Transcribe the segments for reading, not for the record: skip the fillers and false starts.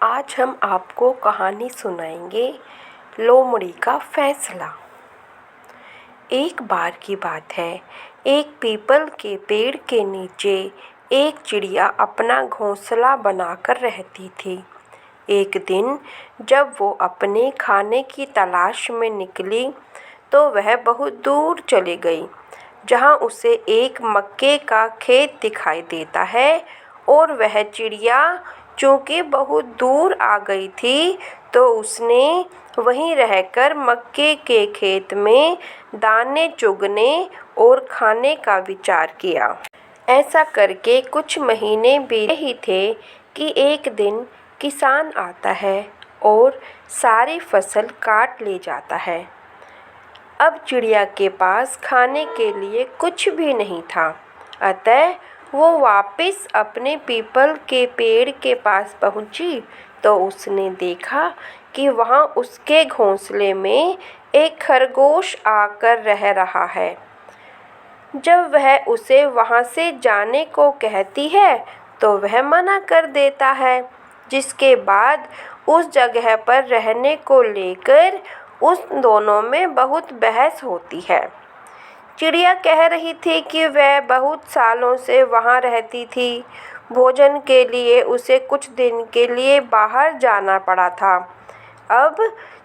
आज हम आपको कहानी सुनाएंगे लोमड़ी का फैसला। एक बार की बात है, एक पीपल के पेड़ के नीचे एक चिड़िया अपना घोंसला बनाकर रहती थी। एक दिन जब वो अपने खाने की तलाश में निकली तो वह बहुत दूर चली गई, जहाँ उसे एक मक्के का खेत दिखाई देता है। और वह चिड़िया चूँकि बहुत दूर आ गई थी तो उसने वहीं रहकर मक्के के खेत में दाने चुगने और खाने का विचार किया। ऐसा करके कुछ महीने बीते ही थे कि एक दिन किसान आता है और सारी फसल काट ले जाता है। अब चिड़िया के पास खाने के लिए कुछ भी नहीं था, अतः वो वापस अपने पीपल के पेड़ के पास पहुंची तो उसने देखा कि वहां उसके घोंसले में एक खरगोश आकर रह रहा है। जब वह उसे वहां से जाने को कहती है तो वह मना कर देता है, जिसके बाद उस जगह पर रहने को लेकर उस दोनों में बहुत बहस होती है। चिड़िया कह रही थी कि वह बहुत सालों से वहाँ रहती थी। भोजन के लिए उसे कुछ दिन के लिए बाहर जाना पड़ा था। अब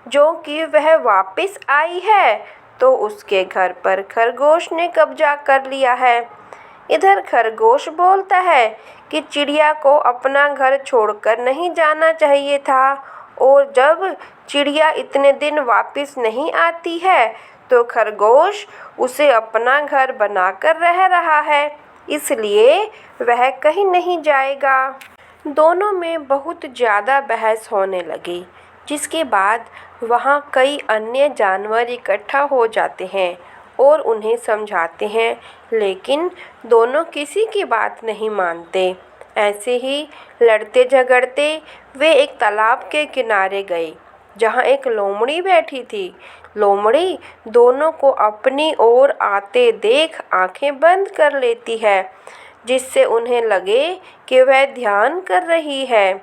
जो कि वह वापस आई है तो उसके घर पर खरगोश ने कब्जा कर लिया है। इधर खरगोश बोलता है कि चिड़िया को अपना घर छोड़कर नहीं जाना चाहिए था, और जब चिड़िया इतने दिन वापस नहीं आती है तो खरगोश उसे अपना घर बनाकर रह रहा है, इसलिए वह कहीं नहीं जाएगा। दोनों में बहुत ज़्यादा बहस होने लगी, जिसके बाद वहाँ कई अन्य जानवर इकट्ठा हो जाते हैं और उन्हें समझाते हैं, लेकिन दोनों किसी की बात नहीं मानते। ऐसे ही लड़ते झगड़ते वे एक तालाब के किनारे गए, जहाँ एक लोमड़ी बैठी थी। लोमड़ी दोनों को अपनी ओर आते देख आंखें बंद कर लेती है, जिससे उन्हें लगे कि वह ध्यान कर रही है।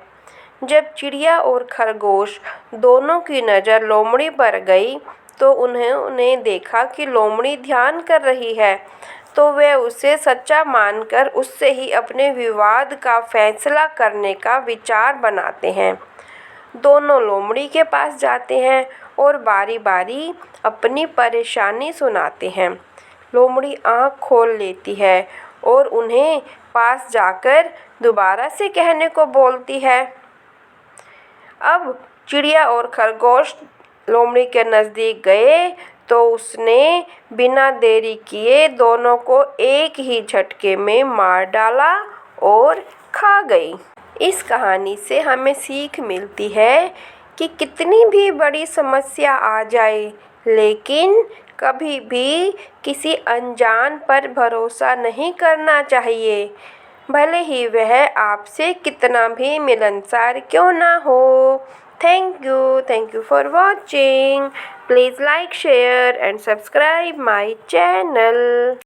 जब चिड़िया और खरगोश दोनों की नज़र लोमड़ी पर गई तो उन्होंने देखा कि लोमड़ी ध्यान कर रही है, तो वे उसे सच्चा मानकर उससे ही अपने विवाद का फैसला करने का विचार बनाते हैं। दोनों लोमड़ी के पास जाते हैं और बारी बारी अपनी परेशानी सुनाते हैं। लोमड़ी आँख खोल लेती है और उन्हें पास जाकर दोबारा से कहने को बोलती है। अब चिड़िया और खरगोश लोमड़ी के नज़दीक गए तो उसने बिना देरी किए दोनों को एक ही झटके में मार डाला और खा गई। इस कहानी से हमें सीख मिलती है कि कितनी भी बड़ी समस्या आ जाए, लेकिन कभी भी किसी अनजान पर भरोसा नहीं करना चाहिए, भले ही वह आपसे कितना भी मिलनसार क्यों ना हो। Thank you for watching. Please like, share and subscribe my channel.